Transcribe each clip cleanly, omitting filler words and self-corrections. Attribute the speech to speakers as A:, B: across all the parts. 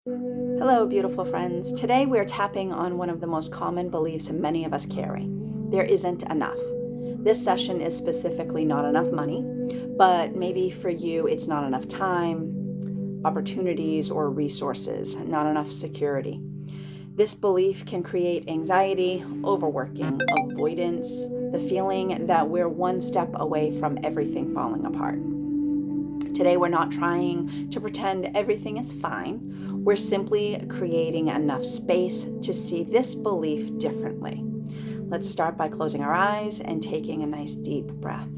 A: Hello, beautiful friends. Today we're tapping on one of the most common beliefs many of us carry. There isn't enough. This session is specifically not enough money, but maybe for you it's not enough time, opportunities, or resources, not enough security. This belief can create anxiety, overworking, avoidance, the feeling that we're one step away from everything falling apart. Today, we're not trying to pretend everything is fine. We're simply creating enough space to see this belief differently. Let's start by closing our eyes and taking a nice deep breath.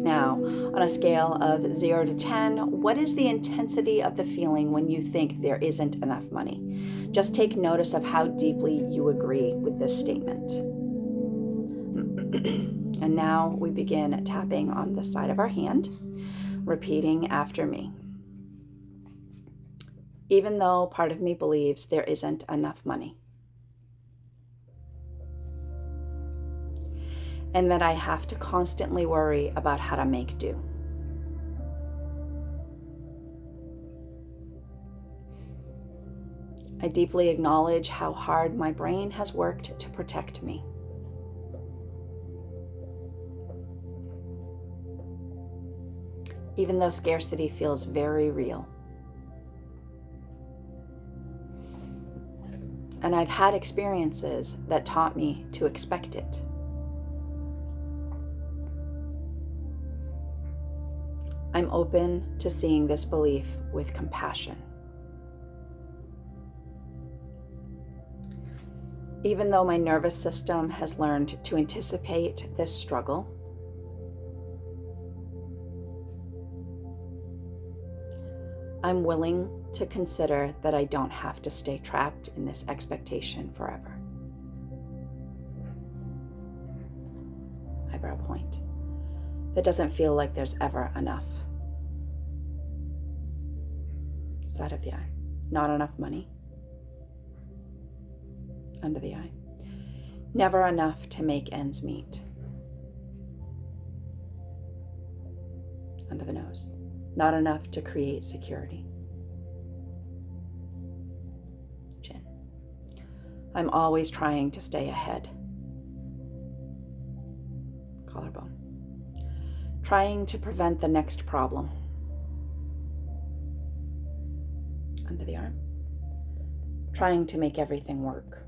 A: Now, on a scale of 0 to 10, what is the intensity of the feeling when you think there isn't enough money? Just take notice of how deeply you agree with this statement. And now we begin tapping on the side of our hand, repeating after me. Even though part of me believes there isn't enough money, and that I have to constantly worry about how to make do. I deeply acknowledge how hard my brain has worked to protect me. Even though scarcity feels very real. And I've had experiences that taught me to expect it. I'm open to seeing this belief with compassion. Even though my nervous system has learned to anticipate this struggle, I'm willing to consider that I don't have to stay trapped in this expectation forever. Eyebrow point. That doesn't feel like there's ever enough. Side of the eye. Not enough money. Under the eye. Never enough to make ends meet. Under the nose. Not enough to create security. Chin. I'm always trying to stay ahead. Collarbone. Trying to prevent the next problem. Under the arm. Trying to make everything work.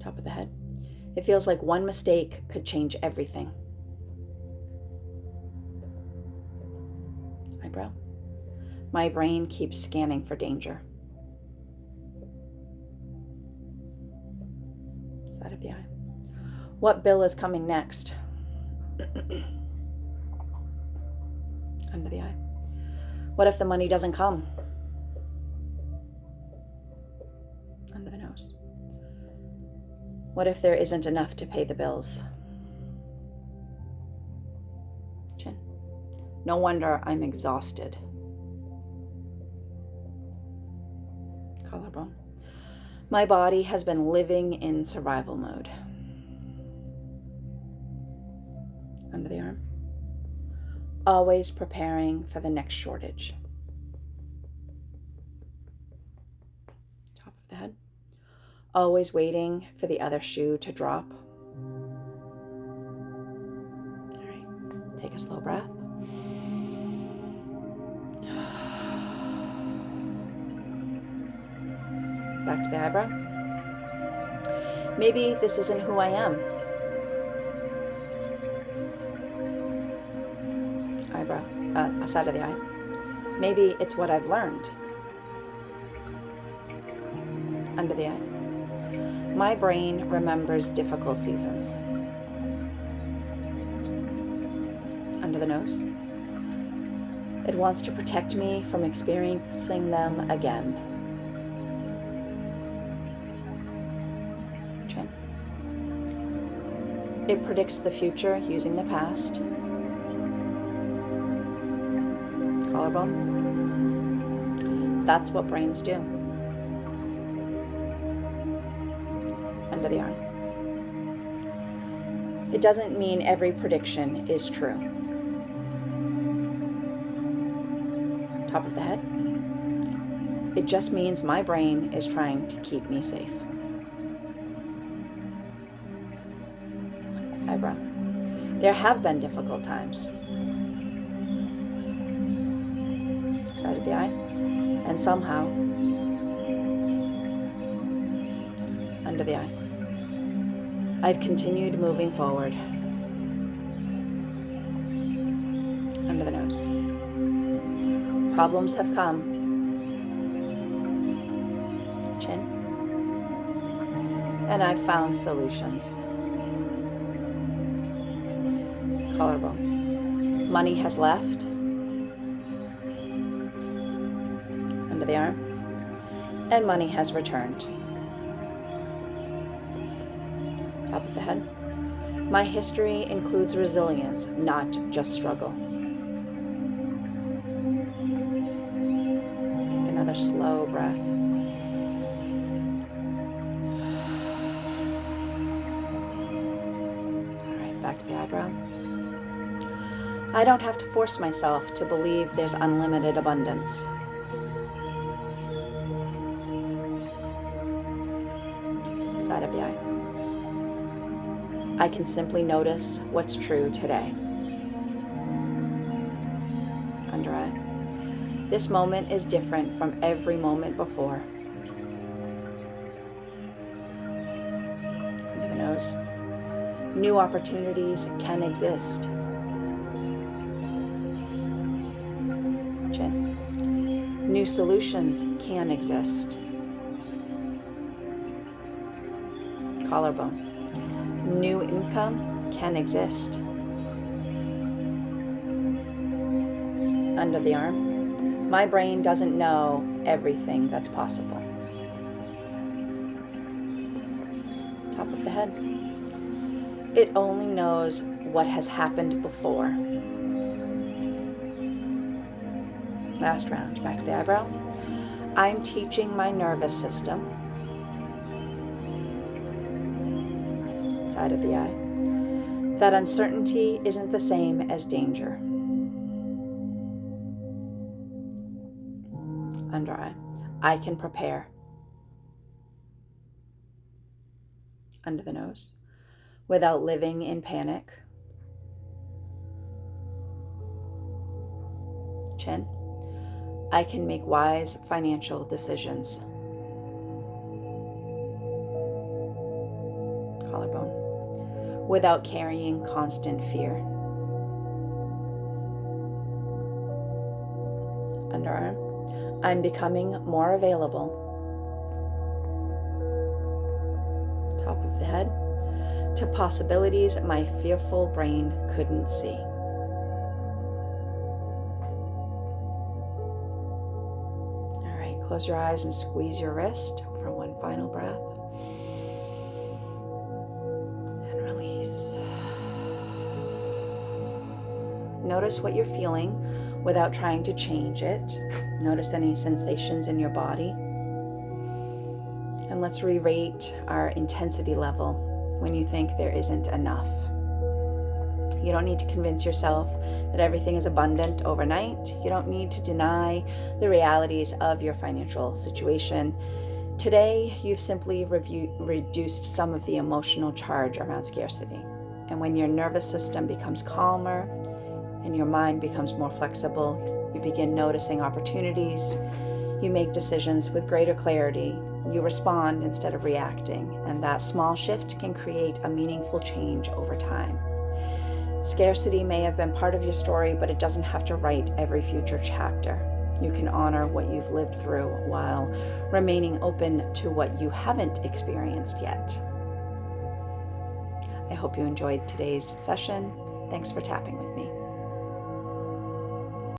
A: Top of the head. It feels like one mistake could change everything. Eyebrow. My brain keeps scanning for danger. Side of the eye. What bill is coming next? Under the eye. What if the money doesn't come? Under the nose. What if there isn't enough to pay the bills? Chin. No wonder I'm exhausted. Collarbone. My body has been living in survival mode. Under the arm. Always preparing for the next shortage. Top of the head. Always waiting for the other shoe to drop. All right, take a slow breath. Back to the eyebrow. Maybe this isn't who I am. Eyebrow, side of the eye. Maybe it's what I've learned. Under the eye. My brain remembers difficult seasons. Under the nose. It wants to protect me from experiencing them again. Chin. It predicts the future using the past. Collarbone. That's what brains do. under the arm. It doesn't mean every prediction is true. Top of the head. It just means my brain is trying to keep me safe. Eyebrow. There have been difficult times. Side of the eye. And somehow, under the eye, I've continued moving forward. Under the nose. Problems have come. Chin. And I've found solutions. Collarbone. Money has left. Under the arm. And money has returned. Top of the head. My history includes resilience, not just struggle. Take another slow breath. All right, back to the eyebrow. I don't have to force myself to believe there's unlimited abundance. Side of the eye. I can simply notice what's true today. Under eye. This moment is different from every moment before. Under the nose. New opportunities can exist. Chin. New solutions can exist. Collarbone. New income can exist. Under the arm. My brain doesn't know everything that's possible. Top of the head. It only knows what has happened before. Last round, back to the eyebrow. I'm teaching my nervous system. Side of the eye. That uncertainty isn't the same as danger. Under eye. I can prepare. Under the nose. Without living in panic. Chin. I can make wise financial decisions. Collarbone. Without carrying constant fear. Underarm. I'm becoming more available. Top of the head. To possibilities my fearful brain couldn't see. All right, close your eyes and squeeze your wrist for one final breath. Notice what you're feeling without trying to change it. Notice any sensations in your body. And let's re-rate our intensity level when you think there isn't enough. You don't need to convince yourself that everything is abundant overnight. You don't need to deny the realities of your financial situation. Today, you've simply reduced some of the emotional charge around scarcity. And when your nervous system becomes calmer, and your mind becomes more flexible, you begin noticing opportunities, you make decisions with greater clarity, you respond instead of reacting, and that small shift can create a meaningful change over time. Scarcity may have been part of your story, but it doesn't have to write every future chapter. You can honor what you've lived through while remaining open to what you haven't experienced yet. I hope you enjoyed today's session. Thanks for tapping with me.